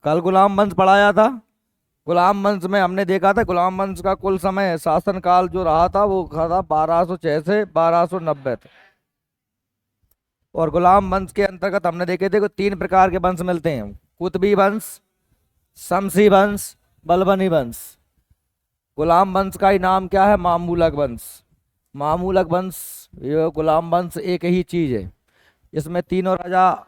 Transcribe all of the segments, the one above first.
कल गुलाम वंश पढ़ाया था। गुलाम वंश में हमने देखा था गुलाम वंश का कुल समय शासन काल जो रहा था वो था 1206 से 1290 तक। और गुलाम वंश के अंतर्गत हमने देखे थे कि तीन प्रकार के वंश मिलते हैं। कुतबी वंश, शमसी वंश, बलबनी वंश। गुलाम वंश का ही नाम क्या है? मामूलक वंश। मामूलक वंश, ये गुलाम वंश एक ही चीज है। इसमें तीनों राजा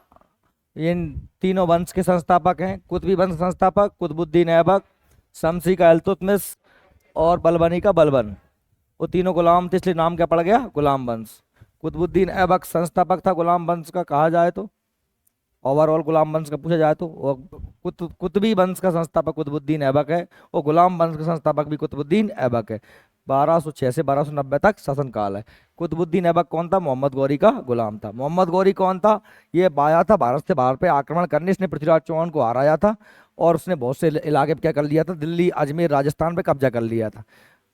इन तीनों वंश के संस्थापक हैं। कुतबी वंश संस्थापक कुतुबुद्दीन ऐबक, शमसी का इल्तुतमिश और बलबनी का बलबन। वो तीनों गुलाम थे इसलिए नाम क्या पड़ गया? गुलाम वंश। कुतुबुद्दीन ऐबक संस्थापक था गुलाम वंश का कहा जाए तो, ओवरऑल गुलाम वंश का पूछा जाए तो। वो कुतुबी वंश का संस्थापक कुतुबुद्दीन ऐबक है और गुलाम वंश का संस्थापक भी कुतुबुद्दीन ऐबक है। 1206 से 1290 तक शासनकाल है। कुतुबुद्दीन ऐबक कौन था? मोहम्मद गौरी का गुलाम था। मोहम्मद गौरी कौन था? ये आया था भारत से बाहर पे आक्रमण करने, इसने पृथ्वीराज चौहान को हराया था और उसने बहुत से इलाके पे क्या कर लिया था? दिल्ली, अजमेर, राजस्थान पे कब्जा कर लिया था।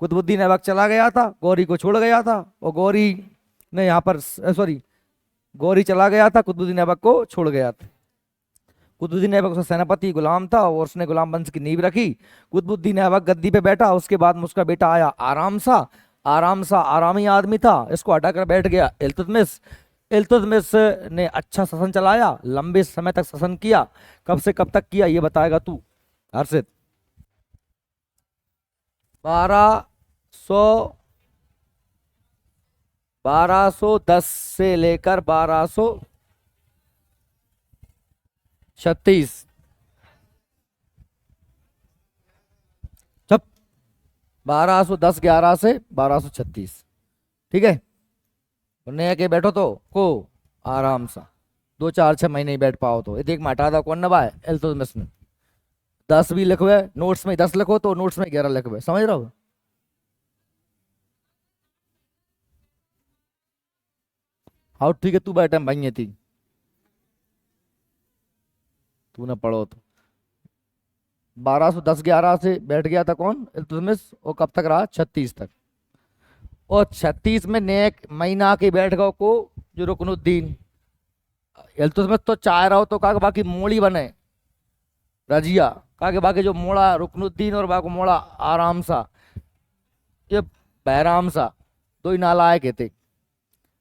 कुतुबुद्दीन ऐबक चला गया था, गौरी को छोड़ गया था और गौरी ने यहाँ पर सॉरी, गौरी चला गया था, कुतुबुद्दीन ऐबक को छोड़ गया था। कुतुबुद्दीन ऐबक उसका सेनापति गुलाम था और उसने गुलाम वंश की नींव रखी। कुतुबुद्दीन ऐबक गद्दी पे बैठा, उसके बाद में उसका बेटा आया आराम सा आरामी आदमी था, इसको हटाकर बैठ गया इल्तुतमिश। इल्तुतमिश ने अच्छा शासन चलाया, लंबे समय तक शासन किया। कब से कब तक किया ये बताएगा तू हर्षित। 1210 से लेकर 1236। जब 1210 11 से 1236, ठीक है। नया के बैठो तो को आराम सा 2 4 6 महीने ही बैठ पाओ तो ये देख मैं हटा था कौन नवाए इल्तुतमिश में। 10 भी लिखवे नोट्स में, 10 लिखो तो नोट्स में 11 लिखवे, समझ रहे हो? हाँ ठीक है, तू बैठे भाई थी, तू ना पढ़ो तो। 1210 11 से बैठ गया था कौन? इल्तुतमिश। और कब तक रहा? 36 तक। और 36 में नेक महीना के बैठ गए को जो रुकनुद्दीन। इल्तुतमिश तो चाह रहा हो तो कहा कि बाकी मोड़ी बने रजिया, कहा कि बाकी जो मोड़ा रुकनुद्दीन और बाकी मोड़ा आराम सा, ये बहराम सा, दो ही नालायक थे,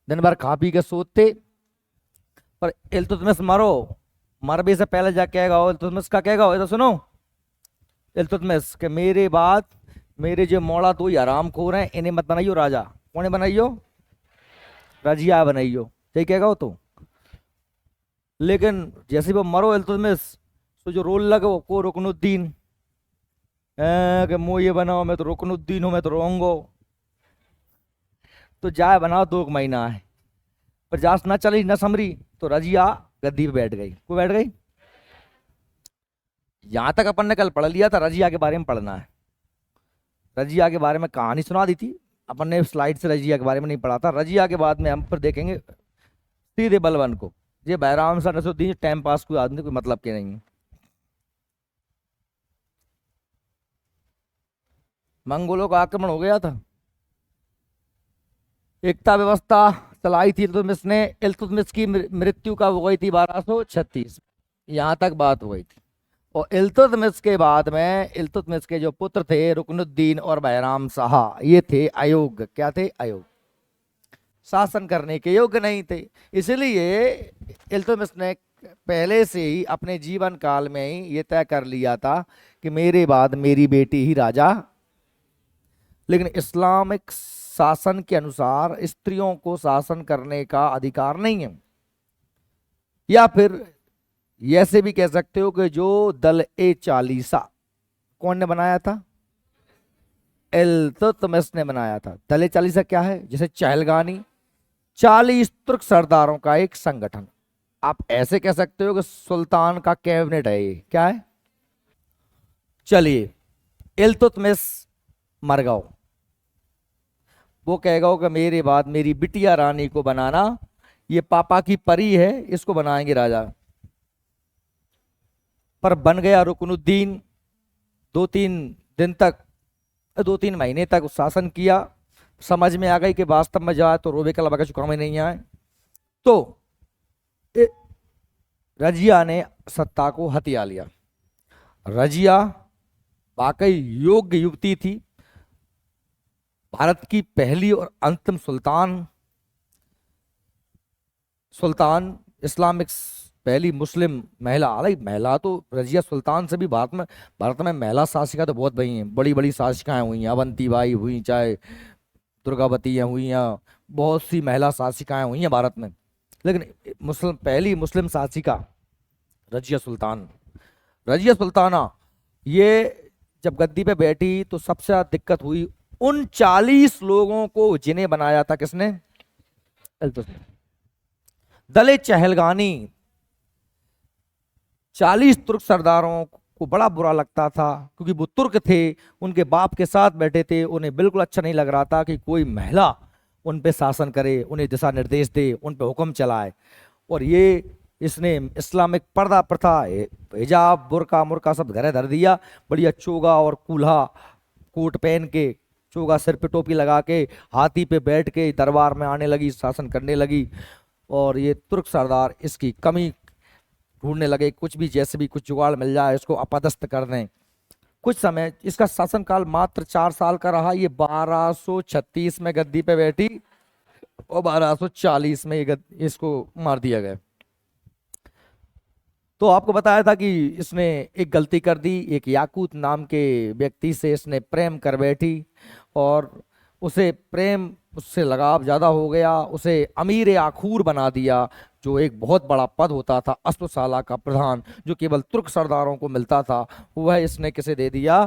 दिन भर खा पी के सोते। पर इल्तुतमिश मरो, मरबे से पहले जा कहेगा इल्तुतमिश का कहेगा, ये तो सुनो इल्तुतमिश के मेरे बाद मेरे जो मोड़ा दो ही आराम खोर हैं इन्हें मत बनाइयो राजा। कौन बनाइयो? रजिया बनाइयो, सही कहेगा वो तो। लेकिन जैसे वो मरो इल्तुतमिश तो जो रोल लगो को रुकनुद्दीन कि मुँह ये बनाओ मैं तो रुकनुद्दीन हूँ, मैं तो रोंगो। तो जाए बनाओ 2 महीना है, पर जास ना चली न समरी तो रजिया गद्दी पे बैठ गई। को बैठ गई? यहां तक अपन ने कल पढ़ लिया था, रजिया के बारे में पढ़ना है। रजिया के बारे में कहानी सुना दी थी अपन ने स्लाइड से, रजिया के बारे में नहीं पढ़ा था। रजिया के बाद में हम फिर देखेंगे सीधे बलबन को। ये बहराम सा नसरुद्दीन टाइम पास कोई आदमी कोई मतलब के नहीं है। मंगोलों का आक्रमण हो गया था, एकता व्यवस्था चलाई थी इल्तुतमिश ने। इल्तुतमिश की मृत्यु कब हो गई थी? 1236, यहाँ तक बात हो गई थी। और इल्तुतमिश के बाद में इल्तुतमिश के जो पुत्र थे रुकनुद्दीन और बहराम शाह, ये थे अयोग्य। क्या थे? अयोग्य, शासन करने के योग्य नहीं थे। इसलिए इल्तुतमिश ने पहले से ही अपने जीवन काल में ही ये तय कर लिया था कि मेरे बाद मेरी बेटी ही राजा। लेकिन इस्लामिक शासन के अनुसार स्त्रियों को शासन करने का अधिकार नहीं है। या फिर ऐसे भी कह सकते हो कि जो दल ए चालीसा कौन ने बनाया था? इल्तुतमिश ने बनाया था। दल ए चालीसा क्या है? जैसे चहलगानी, 40 तुर्क सरदारों का एक संगठन। आप ऐसे कह सकते हो कि सुल्तान का कैबिनेट है ये। क्या है? चलिए, इल्तुतमिश मर गओ, वो कहेगा कि मेरे बाद मेरी बिटिया रानी को बनाना, ये पापा की परी है, इसको बनाएंगे राजा। पर बन गया रुकनुद्दीन। 2 3 दिन तक, 2 3 महीने तक शासन किया। समझ में आ गई कि वास्तव में जाए तो रोबे का लबा का चुकाव में नहीं आए, तो रजिया ने सत्ता को हथिया लिया। रजिया वाकई योग्य युवती थी। भारत की पहली और अंतिम सुल्तान सुल्तान इस्लामिक पहली मुस्लिम महिला। हालांकि महिला तो रजिया सुल्तान से भी भारत में महिला शासिका तो बहुत बड़ी हैं, बड़ी बड़ी शासिकाएं हुई हैं, अवंती बाई हुई, चाहे दुर्गावती हुई हैं, बहुत सी महिला शासिकाएं हुई हैं भारत में। लेकिन पहली मुस्लिम शासिका रजिया सुल्तान, रजिया सुल्ताना, ये जब गद्दी पे बैठी तो सबसे ज्यादा दिक्कत हुई उन 40 लोगों को जिन्हें बनाया था किसने, इल्तुतमिश। दले चहलगानी 40 तुर्क सरदारों को बड़ा बुरा लगता था, क्योंकि वो तुर्क थे, उनके बाप के साथ बैठे थे, उन्हें बिल्कुल अच्छा नहीं लग रहा था कि कोई महिला उन पे शासन करे, उन्हें दिशा निर्देश दे, उन पे हुक्म चलाए। और ये इसने इस्लामिक पर्दा प्रथा, हिजाब, बुरका मुर्का सब घरे धर दिया। बढ़िया चोगा और कूल्हा कोट पहन के, चोगा सिर पे टोपी लगा के, हाथी पे बैठ के दरबार में आने लगी, शासन करने लगी। और ये तुर्क सरदार इसकी कमी ढूंढने लगे, कुछ भी जैसे भी कुछ जुगाड़ मिल जाए इसको अपदस्थ कर दें। कुछ समय, इसका शासनकाल मात्र 4 साल का रहा। ये 1236 में गद्दी पे बैठी और 1240 में इसको मार दिया गया। तो आपको बताया था कि इसने एक गलती कर दी, एक याकूत नाम के व्यक्ति से इसने प्रेम कर बैठी और उससे लगाव ज्यादा हो गया, उसे अमीर आखूर बना दिया, जो एक बहुत बड़ा पद होता था अश्वशाला का प्रधान, जो केवल तुर्क सरदारों को मिलता था। वह इसने किसे दे दिया,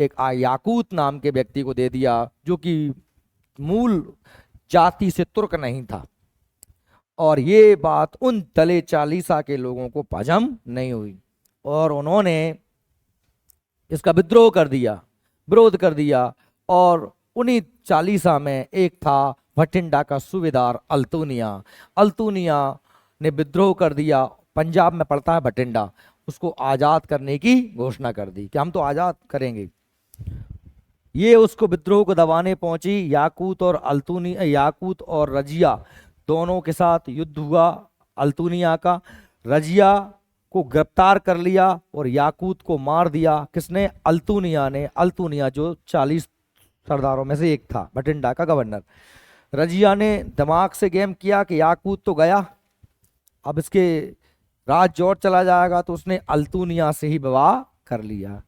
एक याकूत नाम के व्यक्ति को दे दिया, जो कि मूल जाति से तुर्क नहीं था। और ये बात उन दले चालीसा के लोगों को हजम नहीं हुई और उन्होंने इसका विद्रोह कर दिया, विरोध कर दिया। और उन्हीं चालीसा में एक था भटिंडा का सूबेदार अल्तुनिया। अल्तुनिया ने विद्रोह कर दिया, पंजाब में पड़ता है भटिंडा, उसको आजाद करने की घोषणा कर दी कि हम तो आजाद करेंगे। ये उसको विद्रोह को दबाने पहुंची। याकूत और रजिया दोनों के साथ युद्ध हुआ। अल्तुनिया का, रजिया को गिरफ्तार कर लिया और याकूत को मार दिया। किसने, अल्तुनिया ने। अल्तुनिया जो 40 सरदारों में से एक था, भटिंडा का गवर्नर। रजिया ने दिमाग से गेम किया कि याकूत तो गया, अब इसके राज जोर चला जाएगा, तो उसने अल्तुनिया से ही विवाह कर लिया।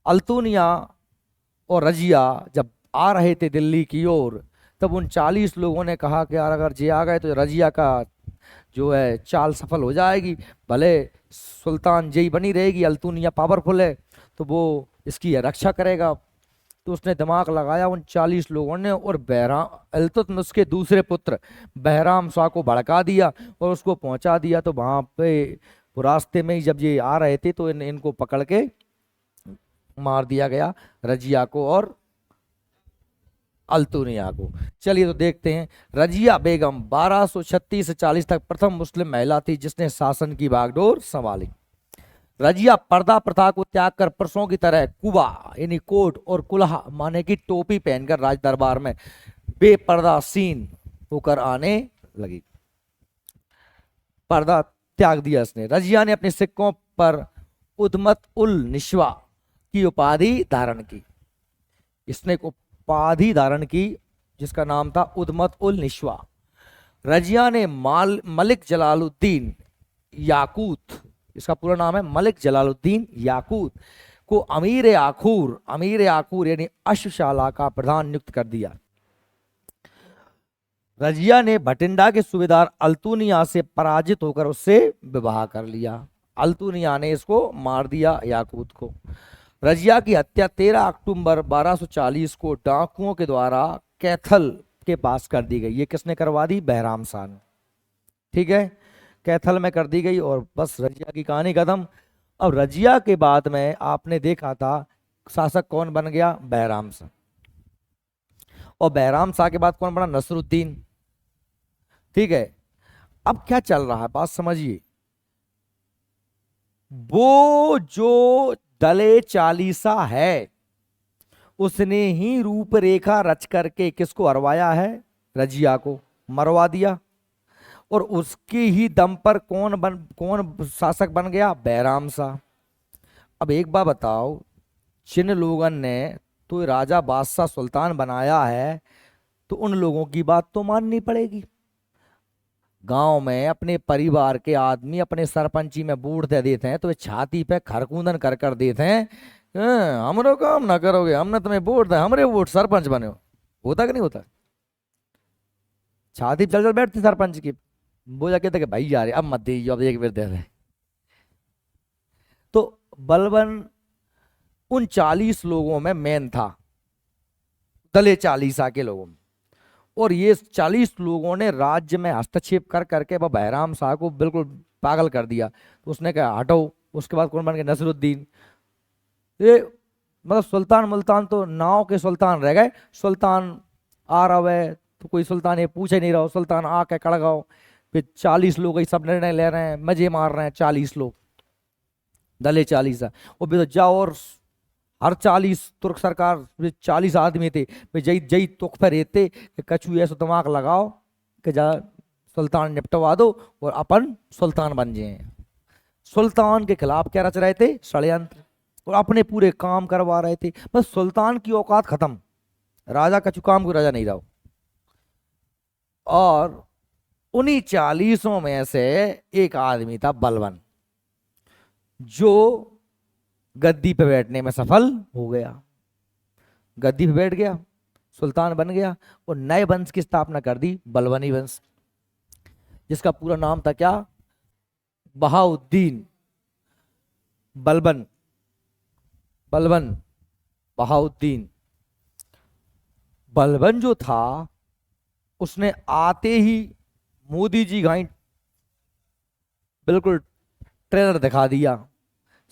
अल्तुनिया और रजिया जब आ रहे थे दिल्ली की ओर, तब उन 40 लोगों ने कहा कि यार अगर जे आ गए तो रजिया का जो है चाल सफल हो जाएगी, भले सुल्तान जई बनी रहेगी, अल्तुनिया पावरफुल है तो वो इसकी रक्षा करेगा। तो उसने दिमाग लगाया उन 40 लोगों ने, और बहराम इल्तुतमिश के दूसरे पुत्र बहराम शाह को भड़का दिया और उसको पहुंचा दिया। तो वहां पे वो रास्ते में ही जब ये आ रहे थे तो इनको पकड़ के मार दिया गया, रजिया को और अल्तुनिया को। चलिए तो देखते हैं। रजिया बेगम 1236 से 40 तक प्रथम मुस्लिम महिला थी जिसने शासन की बागडोर संभाली। रजिया पर्दा प्रथा को त्याग कर पुरुषों की तरह कुबा यानी कोट और कुल्हा माने की टोपी पहनकर राज दरबार में बेपर्दा सीन होकर आने लगी। पर्दा त्याग दिया इसने। रजिया ने अपने सिक्कों पर उद्मत उल निश्वा की उपाधि धारण की। इसने एक उपाधि धारण की जिसका नाम था उद्मत उल निश्वा। रजिया ने मलिक जलालुद्दीन याकूत, इसका पूरा नाम है मलिक जलालुद्दीन याकूत, को अमीर आखूर यानी अश्वशाला का प्रधान नियुक्त कर दिया। रजिया ने भटिंडा के सूबेदार अल्तुनिया से पराजित होकर उससे विवाह कर लिया। अल्तुनिया ने इसको मार दिया याकूत को। रजिया की हत्या 13 अक्टूबर 1240 को डाकुओं के द्वारा कैथल के पास कर दी गई। ये किसने करवा दी, बहराम शाह ने, ठीक है, कैथल में कर दी गई। और बस रजिया की कहानी खत्म। अब रजिया के बाद में आपने देखा था शासक कौन बन गया, बहराम शाह। और बहराम शाह के बाद कौन बना, नसरुद्दीन, ठीक है। अब क्या चल रहा है बात समझिए। वो जो दले चालीसा है उसने ही रूपरेखा रच करके किसको हरवाया है, रजिया को मरवा दिया। और उसके ही दम पर कौन शासक बन गया, बहराम शाह। अब एक बात बताओ, जिन लोगों ने तो राजा बादशाह सुल्तान बनाया है, तो उन लोगों की बात तो माननी पड़ेगी। गांव में अपने परिवार के आदमी अपने सरपंची में वोट दे देते हैं तो वे छाती पे खरकूंदन कर कर देते हैं, हमरो काम ना करोगे, हमने तुम्हें वोट दिया, हमरे वोट सरपंच बने हो। होता कि नहीं होता? छाती पे चल चल बैठती सरपंच की। वो जाके कहते कि भाई यार अब मत दीजिए, अब एक बार दे दे। तो बलबन उन 40 लोगों में मेन था, दले चालीसा के लोगों में। और ये 40 लोगों ने राज्य में हस्तक्षेप कर करके वह बहराम शाह को बिल्कुल पागल कर दिया। तो उसने कहा हटो। उसके बाद कौन बन गया? नसरुद्दीन। ये मतलब सुल्तान मुल्तान तो नाव के सुल्तान रह गए। सुल्तान आ रहा है तो कोई सुल्तान ये पूछे नहीं रहा, सुल्तान आके कड़गाओ। फिर 40 लोग ये सब निर्णय ले रहे हैं, मजे मार रहे हैं 40 लोग, दले 40। और भी तो जाओ, और हर 40 तुर्क सरकार 40 आदमी थे, वे जई जई तुक पर रहते कि कछु ऐसा दिमाग लगाओ कि जा सुल्तान निपटवा दो और अपन सुल्तान बन जाए। सुल्तान के खिलाफ क्या रच रहे थे? षड्यंत्र। और अपने पूरे काम करवा रहे थे। बस सुल्तान की औकात खत्म, राजा कछु काम को राजा नहीं रहा। और उन्हीं 40 में से एक आदमी था बलबन, जो गद्दी पे बैठने में सफल हो गया। गद्दी पे बैठ गया, सुल्तान बन गया और नए वंश की स्थापना कर दी, बलबनी वंश, जिसका पूरा नाम था क्या? बहाउद्दीन। बलबन, बलबन बहाउद्दीन। बलबन जो था उसने आते ही मोदी जी घाई बिल्कुल ट्रेलर दिखा दिया।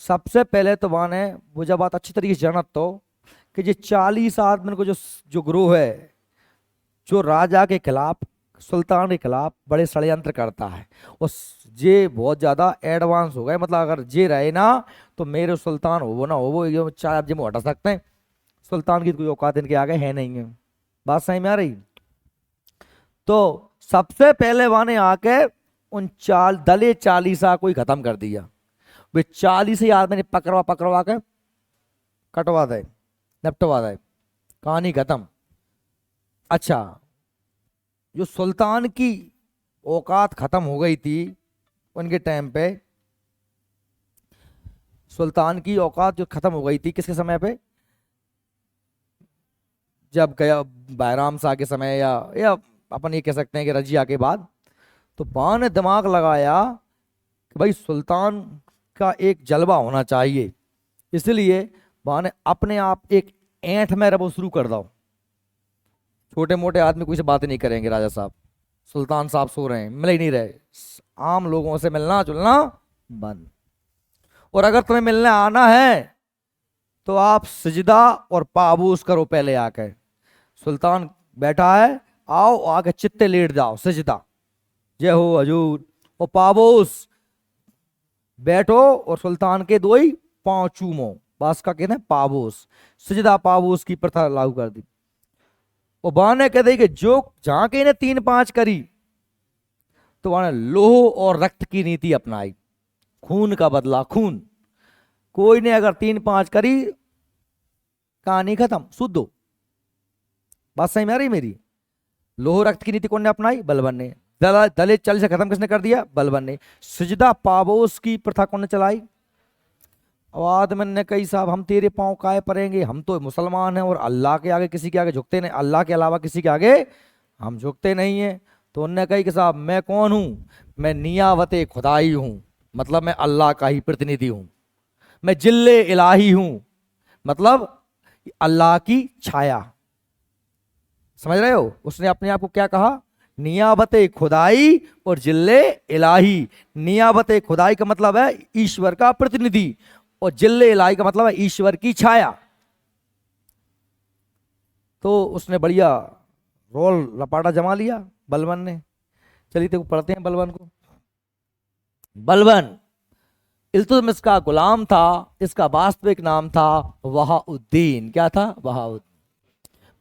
सबसे पहले तो वहां ने वो जब बात अच्छी तरीके से जानत तो कि ये 40 आदमी को जो जो ग्रोह है, जो राजा के खिलाफ, सुल्तान के खिलाफ बड़े षड्यंत्र करता है, और ये बहुत ज्यादा एडवांस हो गए। मतलब अगर ये रहे ना तो मेरे सुल्तान हो वो ना हो वो ये चाहे आप जिम्मे हटा सकते हैं, सुल्तान की कोई औकात इनके आगे है नहीं है। बात सही में आ रही? तो सबसे पहले वहां ने आके उन दले 40 को ही खत्म कर दिया। वे 40 ही आदमी ने पकड़वा पकड़वा के कटवा दे, निपटवा दे, कहानी खत्म। अच्छा, जो सुल्तान की औकात खत्म हो गई थी उनके टाइम पे, सुल्तान की औकात जो खत्म हो गई थी किसके समय पे? जब गया बैराम शाह के समय, या अपन ये कह सकते हैं कि रजिया के बाद। तो वहां ने दिमाग लगाया कि भाई सुल्तान का एक जलवा होना चाहिए, इसलिए वहां ने अपने आप एक ऐंठ में रबो शुरू कर दो। छोटे मोटे आदमी कोई से बात नहीं करेंगे, राजा साहब सुल्तान साहब सो रहे हैं, मिल ही नहीं रहे, आम लोगों से मिलना जुलना बंद। और अगर तुम्हें मिलने आना है तो आप सजदा और पाबूस करो पहले आकर। सुल्तान बैठा है, आओ आके चित्ते लेट जाओ, सजदा, जय हो हजूर, और पाबूस बैठो और सुल्तान के दो ही पांव चूमो। बस का कहते हैं पाबूस, सजदा पाबूस की प्रथा लागू कर दी। और वहां ने कह दी कि जो जहां के ने 3-5 करी तो वहां ने लोह और रक्त की नीति अपनाई, खून का बदला खून। कोई ने अगर 3-5 करी, कहानी खत्म, शुद्ध हो। बात सही में आ रही मेरी? लोह रक्त की नीति कौन ने अपनाई? बलबन ने। दलित 40 से खत्म किसने कर दिया? बलबन ने। सजदा पाबोस की प्रथा कौन ने चलाई? अब आदमी ने कही साहब हम तेरे पांव काहे पड़ेंगे, हम तो मुसलमान हैं और अल्लाह के आगे किसी के आगे झुकते नहीं, अल्लाह के अलावा किसी के आगे हम झुकते नहीं हैं। तो उनने कही कि साहब मैं कौन हूं? मैं नियावते खुदाई हूं, मतलब मैं अल्लाह का ही प्रतिनिधि हूं। मैं जिल्ले इलाही हूं, मतलब अल्लाह की छाया। समझ रहे हो? उसने अपने आप को क्या कहा? नियाबते खुदाई और जिल्ले इलाही। नियाबते खुदाई का मतलब है ईश्वर का प्रतिनिधि, और जिल्ले इलाही का मतलब है ईश्वर की छाया। तो उसने बढ़िया रोल लपाटा जमा लिया बलबन ने। चलिए तो पढ़ते हैं बलबन को। बलबन इल्तुतमिश का गुलाम था, इसका वास्तविक नाम था बहाउद्दीन। क्या था? बहाउद्दीन।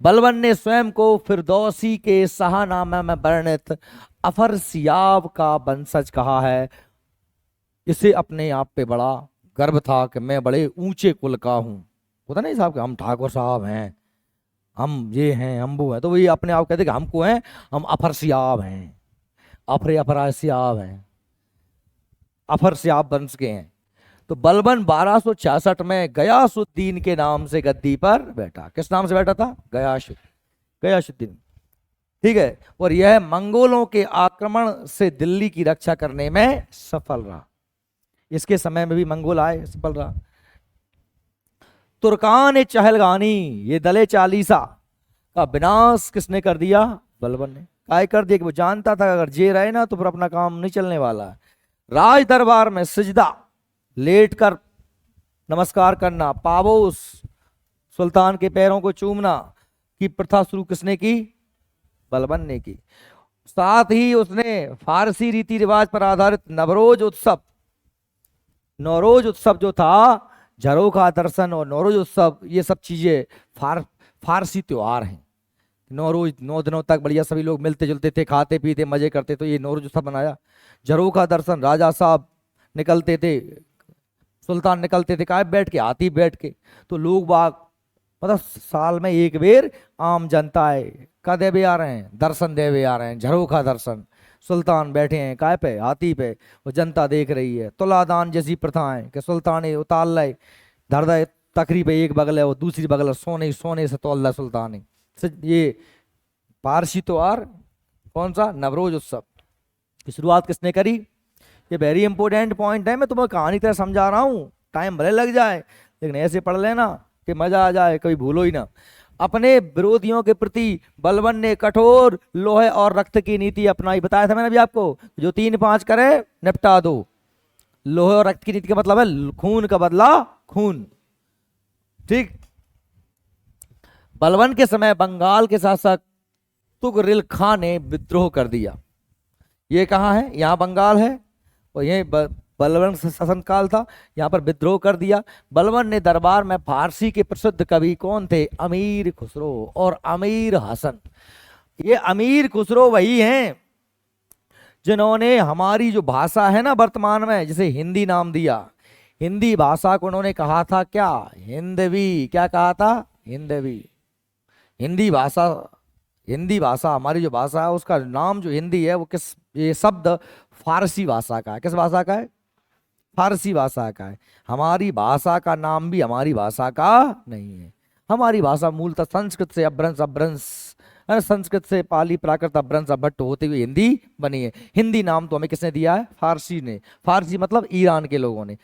बलबन ने स्वयं को फिरदौसी के शाहनामे में वर्णित अफरसियाब का वंशज कहा है। इसे अपने आप पे बड़ा गर्व था कि मैं बड़े ऊंचे कुल का हूँ। होता नहीं साहब कि हम ठाकुर साहब हैं, हम ये हैं, हम वो हैं, तो वही अपने आप कहते कि हमको हैं, हम अफरसियाब हैं, अफरे अफरासियाब हैं, अफरसियाब वंश के हैं। तो बलबन 1266 में गयासुद्दीन के नाम से गद्दी पर बैठा। किस नाम से बैठा था? गयासुद्दीन। ठीक है। और यह मंगोलों के आक्रमण से दिल्ली की रक्षा करने में सफल रहा। इसके समय में भी मंगोल आए, सफल रहा। तुर्कान चहलगानी, ये दले चालीसा का विनाश किसने कर दिया? बलबन ने। काय कर दिया कि वो जानता था अगर जे रहे ना तो फिर अपना काम नहीं चलने वाला है। राज दरबार में सिजदा, लेट कर नमस्कार करना, पाबोस, सुल्तान के पैरों को चूमना की प्रथा शुरू किसने की? बलबन ने की। साथ ही उसने फारसी रीति रिवाज पर आधारित नवरोज उत्सव, नौरोज उत्सव जो था, झरोखा दर्शन और नौरोज उत्सव, ये सब चीजें फारसी त्योहार हैं। नौरोज 9 दिनों तक बढ़िया सभी लोग मिलते जुलते थे, खाते पीते मजे करते, तो ये नौरोज उत्सव बनाया। झरोखा दर्शन, राजा साहब निकलते थे, सुल्तान निकलते थे, काय बैठ के, हाथी बैठ के। तो लोग बाग मतलब साल में एक बेर आम जनता है का देवे आ रहे हैं, दर्शन देवे आ रहे हैं, झरोखा दर्शन। सुल्तान बैठे हैं काय पे? हाथी पे, वो जनता देख रही है। तुलादान जैसी प्रथाएं कि सुल्तान उतार लाए, धर दे तकरी पे एक बगल है, वो दूसरी बगल सोने सोने से तोल सुल्तान है। ये पारसी त्योहार कौन सा? नवरोज उत्सव की शुरुआत किसने करी? ये वेरी इंपॉर्टेंट पॉइंट है, मैं तुम्हें कहानी तरह समझा रहा हूँ, टाइम भले लग जाए लेकिन ऐसे पढ़ लेना कि मजा आ जाए, कभी भूलो ही ना। अपने विरोधियों के प्रति बलबन ने कठोर लोहे और रक्त की नीति अपनाई। बताया था मैंने अभी आपको, जो 3-5 करे निपटा दो। लोहे और रक्त की नीति का मतलब है खून का बदला खून। ठीक। बलबन के समय बंगाल के शासक तुगरिल खां ने विद्रोह कर दिया। ये कहाँ है? यहाँ बंगाल है और यही बलबन शासन काल था, यहाँ पर विद्रोह कर दिया। बलबन ने दरबार में फारसी के प्रसिद्ध कवि कौन थे? अमीर खुसरो और अमीर हसन। ये अमीर खुसरो वही हैं जिन्होंने हमारी जो भाषा है ना वर्तमान में, जिसे हिंदी नाम दिया, हिंदी भाषा को उन्होंने कहा था क्या? हिंदवी। क्या कहा था? हिंदवी। हिंदी भाषा, हिंदी भाषा हमारी जो भाषा है उसका नाम जो हिंदी है वो किस, ये शब्द फारसी भाषा का है। किस भाषा का है? फारसी भाषा का है। हमारी भाषा का नाम भी हमारी भाषा का नहीं है। हमारी भाषा मूलतः संस्कृत से अपभ्रंश, संस्कृत से पाली प्राकृत अपभ्रंश अपभट्ट होते हुए हिंदी बनी है। हिंदी नाम तो हमें किसने दिया है? फारसी ने। फारसी मतलब ईरान के लोगों ने।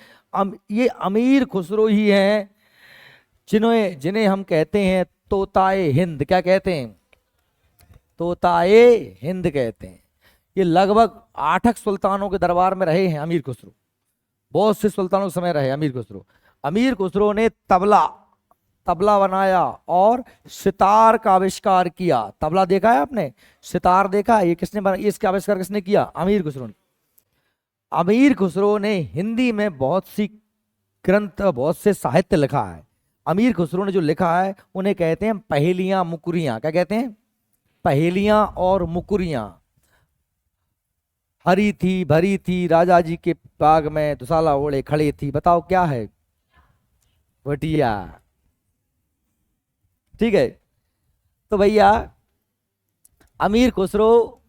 ये अमीर खुसरो ही हैं जिन्हें जिन्हें हम कहते हैं तोताए हिंद। क्या कहते हैं? तोताए हिंद कहते हैं। ये लगभग 8 सुल्तानों के दरबार में रहे हैं अमीर खुसरो, बहुत से सुल्तानों के समय रहे अमीर खुसरो। अमीर खुसरो ने तबला बनाया और सितार का आविष्कार किया। तबला देखा है आपने? सितार देखा है? ये किसने बनाया? इसका आविष्कार किसने किया? अमीर खुसरो ने। अमीर खुसरो ने हिंदी में बहुत सी ग्रंथ, बहुत से साहित्य लिखा है। अमीर खुसरो ने जो लिखा है उन्हें कहते हैं पहेलियां मुकुरियां। क्या कहते हैं? पहेलियां और मुकुरियां। हरी थी भरी थी राजा जी के बाग में, दुसाला ओढ़े खड़ी थी। बताओ क्या है? भटिया। ठीक है। तो भैया अमीर खुसरो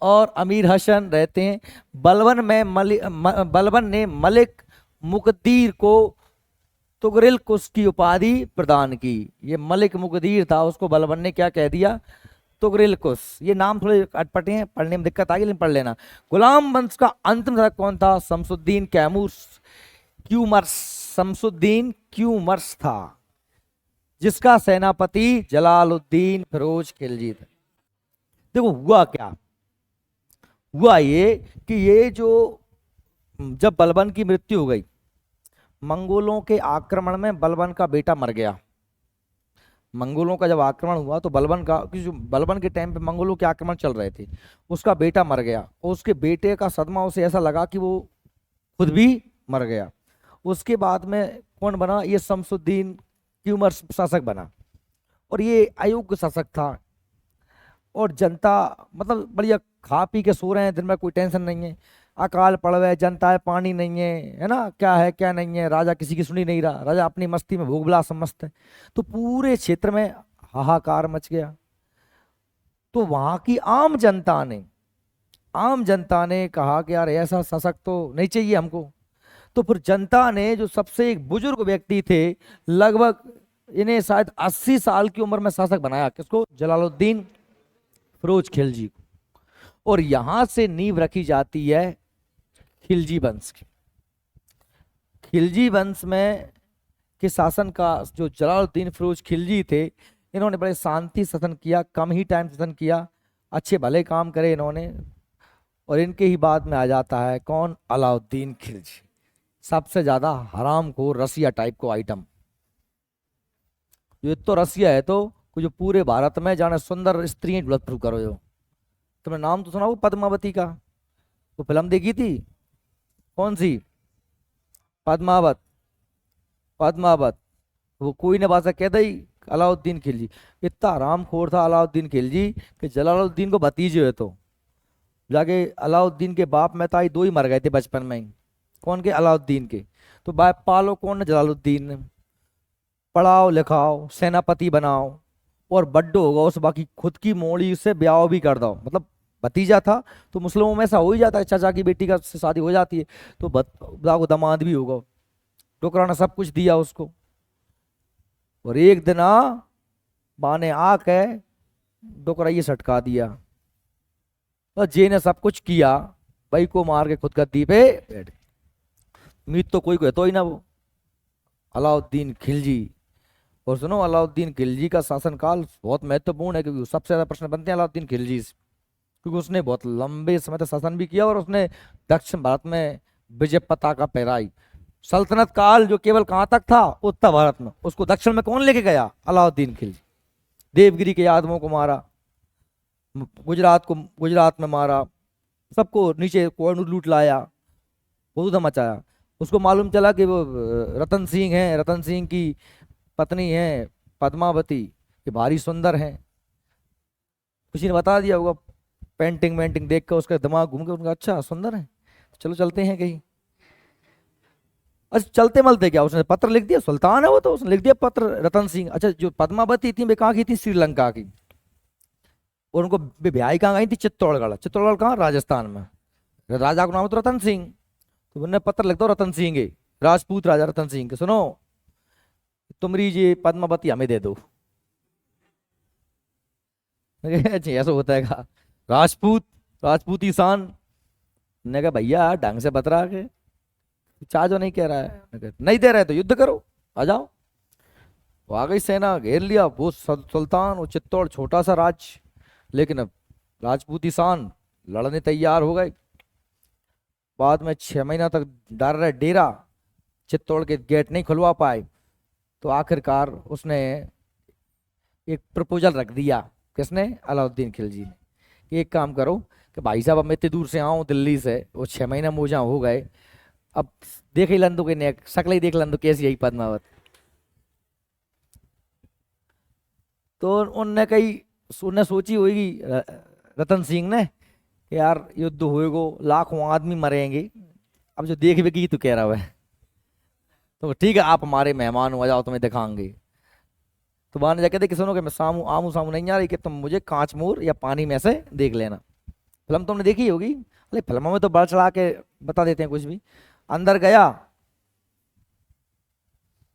और अमीर हसन रहते हैं। बलबन में बलबन ने मलिक मुकद्दीर को तुगरिल कुश की उपाधि प्रदान की। ये मलिक मुकद्दीर था, उसको बलबन ने क्या कह दिया? तुगरिल कुश। ये नाम थोड़े अटपटे हैं, पढ़ने में दिक्कत आएगी लेकिन पढ़ लेना। गुलाम वंश का अंतिम राजा कौन था? शमसुद्दीन क्यूमर्स। शमसुद्दीन क्यूमर्स था, जिसका सेनापति जलालुद्दीन फिरोज खिलजी था। देखो हुआ क्या? हुआ ये कि ये जो जब बलबन की मृत्यु हो गई, मंगोलों के आक्रमण में बलबन का बेटा मर गया। मंगोलों का जब आक्रमण हुआ तो बलबन का, जो बलबन के टाइम पे मंगोलों के आक्रमण चल रहे थे, उसका बेटा मर गया और उसके बेटे का सदमा उसे ऐसा लगा कि वो खुद भी मर गया। उसके बाद में कौन बना? ये शमसुद्दीन क्यूमर्स शासक बना और ये अयोग्य शासक था। और जनता मतलब बढ़िया खा पी के सो रहे हैं दिन में, कोई टेंशन नहीं है। अकाल पड़वे, जनता है पानी नहीं है ना, क्या है क्या नहीं है, राजा किसी की सुनी नहीं रहा, राजा अपनी मस्ती में भोग विलास में मस्त है। तो पूरे क्षेत्र में हाहाकार मच गया। तो वहां की आम जनता ने कहा कि यार ऐसा शासक तो नहीं चाहिए हमको। तो फिर जनता ने जो सबसे एक बुजुर्ग व्यक्ति थे, लगभग इन्हें शायद 80 साल की उम्र में शासक बनाया, किसको? जलालुद्दीन फिरोज खिलजी को। और यहां से नींव रखी जाती है खिलजी वंश की। खिलजी वंश में के शासन का जो जलालुद्दीन फिरोज खिलजी थे, इन्होंने बड़े शांति शासन किया, कम ही टाइम शासन किया, अच्छे भले काम करे इन्होंने। और इनके ही बाद में आ जाता है कौन? अलाउद्दीन खिलजी। सबसे ज्यादा हराम को रसिया टाइप को आइटम। ये तो रसिया है तो जो पूरे भारत में जाने सुंदर स्त्री ढूंढत फिरू करो। जो तुमने नाम तो सुना वो पद्मावती का? वो फिल्म देखी थी कौन सी? पद्मावत। पद्मावत। वो कोई ने भाषा कहता ही अलाउद्दीन खिलजी। इतना हरामखोर था अलाउद्दीन खिलजी कि जलालुद्दीन को भतीजे हुए तो जाके अलाउद्दीन के बाप में ताई दो ही मर गए थे बचपन में ही। कौन के? अलाउद्दीन के। तो बाप पालो कौन ने? जलालुद्दीन ने। पढ़ाओ लिखाओ, सेनापति बनाओ, और बड्डो होगा उस बाकी खुद की मोड़ी से ब्याह भी कर दो। मतलब भतीजा था तो मुस्लिमों में ऐसा हो ही जाता है, चाचा की बेटी का से शादी हो जाती है तो को दामाद भी होगा। डोकरा ने सब कुछ दिया उसको। और एक दिन बाने आके डोकरा ये सटका दिया, तो जे ने सब कुछ किया, भाई को मार के खुद गद्दी पे बैठ। मीत तो कोई कहता ही ना वो अलाउद्दीन खिलजी। और सुनो, अलाउद्दीन खिलजी का शासनकाल बहुत महत्वपूर्ण है, क्योंकि सबसे ज्यादा प्रश्न बनते हैं अलाउद्दीन खिलजी से, क्योंकि उसने बहुत लंबे समय तक शासन भी किया और उसने दक्षिण भारत में विजय पताका फहराई। सल्तनत काल जो केवल कहां तक था? उत्तर भारत में। उसको दक्षिण में कौन लेके गया? अलाउद्दीन खिलजी। देवगिरी के यादवों को मारा, गुजरात में मारा, सबको नीचे कोहिनूर लूट लाया, बहुत मचाया। उसको मालूम चला कि वो रतन सिंह है, रतन सिंह की पत्नी है पद्मावती, ये भारी सुंदर है। किसी ने बता दिया होगा, पेंटिंग वेंटिंग देख कर उसका दिमाग घूम के उनका अच्छा सुंदर है, चलो चलते हैं कहीं। अच्छा चलते मलते क्या, उसने पत्र लिख दिया, सुल्तान है वो तो, उसने लिख दिया पत्र रतन सिंह। अच्छा जो पद्मावती थी वे कहाँ की थी? श्रीलंका की। और उनको ब्याही कहाँ गई थी? चित्तौड़गढ़। चित्तौड़गढ़ कहाँ? राजस्थान में। राजा का नाम तो रतन सिंह, तो उन्होंने पत्र लिख दो रतन सिंह के, राजपूत राजा रतन सिंह के, सुनो तुम्हारी ये पद्मावती हमें दे दो। ऐसा होता है का? राजपूत, राजपूती शान ने कहा भैया ढंग से बतरा के चाह जो नहीं कह रहा है, नहीं दे रहे तो युद्ध करो, आ जाओ। वो आ गई सेना, घेर लिया वो सुल्तान। वो चित्तौड़ छोटा सा राज्य, लेकिन अब राजपूती शान लड़ने तैयार हो गए। बाद में 6 महीना तक डर रहे डेरा, चित्तौड़ के गेट नहीं खुलवा पाए। तो आखिरकार उसने एक प्रपोजल रख दिया। किसने? अलाउद्दीन खिलजी ने, कि एक काम करो कि भाई साहब अब मैं इतनी दूर से आऊँ दिल्ली से, वो 6 महीना मोजा हो गए, अब देख ही लंदो के शक्ल ही देख लंदो कैसी यही पद्मावत। तो उनने कही, उनने सोची होगी रतन सिंह ने कि यार युद्ध होएगो, लाखों आदमी मरेंगे, अब जो देख भी की तो कह रहा है तो ठीक है आप हमारे मेहमान हो, जाओ तुम्हें दिखाएंगे। तो वहां जाके थे कि सुनो कि मैं सामू आमू सामू नहीं आ रही, कि तुम मुझे कांच मोर या पानी में से देख लेना। फिल्म तुमने देखी होगी, अरे फिल्मों में तो बढ़ चढ़ा के बता देते हैं कुछ भी। अंदर गया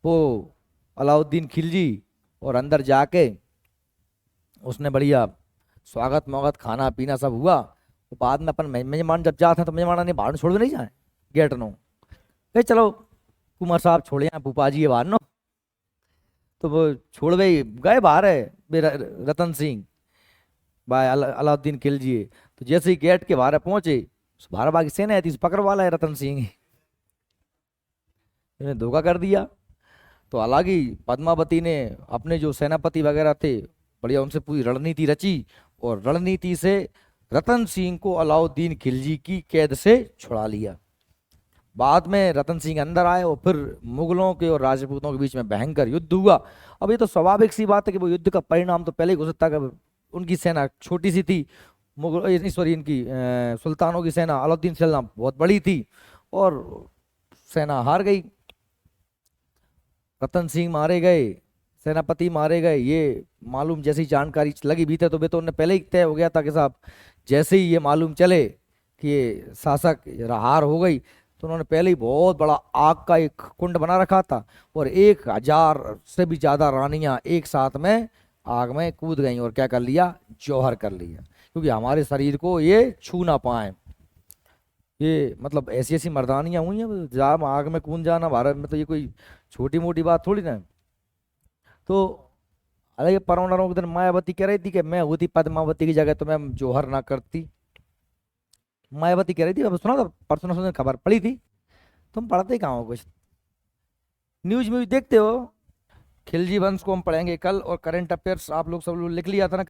वो अलाउद्दीन खिलजी, और अंदर जाके उसने बढ़िया स्वागत मौगत खाना पीना सब हुआ। तो बाद में अपन मेजमान जब जाते हैं तो मेजमान ने बाहर छोड़ भी नहीं जाए गेट नो, कहे चलो कुमार साहब छोड़े यहाँ भूपा जी है बाहर नो। तो वो छोड़ गए बाहर है रतन सिंह भाई अलाउद्दीन खिलजी। तो जैसे ही गेट के बाहर पहुंचे, बारह बागी सेना थी, पकड़ वाला है रतन सिंह, इन्हें धोखा कर दिया। तो हालांकि पद्मावती ने अपने जो सेनापति वगैरह थे बढ़िया उनसे पूरी रणनीति रची, और रणनीति से रतन सिंह को अलाउद्दीन खिलजी की कैद से छुड़ा लिया। बाद में रतन सिंह अंदर आए और फिर मुगलों के और राजपूतों के बीच में भयंकर युद्ध हुआ। अब ये तो स्वाभाविक सी बात है कि वो युद्ध का परिणाम तो पहले ही घोषित था कि उनकी सेना छोटी सी थी मुगल सॉरी इनकी सुल्तानों की सेना अलाउद्दीन सेना बहुत बड़ी थी और सेना हार गई। रतन सिंह मारे गए, सेनापति मारे गए, ये मालूम जैसी ही जानकारी लगी भी थे तो वे तो उन्हें पहले ही तय हो गया था कि साहब जैसे ही ये मालूम चले कि ये शासक हार हो गई तो उन्होंने पहले ही बहुत बड़ा आग का एक कुंड बना रखा था और 1,000 से भी ज्यादा रानियां एक साथ में आग में कूद गई और क्या कर लिया, जौहर कर लिया, क्योंकि हमारे शरीर को ये छू ना पाए। ये मतलब ऐसी ऐसी मर्दानियां हुई हैं, जा आग में कूद जाना भारत में तो ये कोई छोटी मोटी बात थोड़ी ना है। तो हालांकि परवनारों के दिन मायावती कह रही थी कि मैं होती पद्मावती की जगह तो मैं जौहर ना करती। मायावती कह रही थी, अब सुना था परसों नरसों दिन खबर पड़ी थी। तुम पढ़ते ही कहाँ हो कुछ, न्यूज म्यूज देखते हो? खिलजी वंश को हम पढ़ेंगे कल और करंट अफेयर्स आप लोग सब लोग लिख लिया था ना।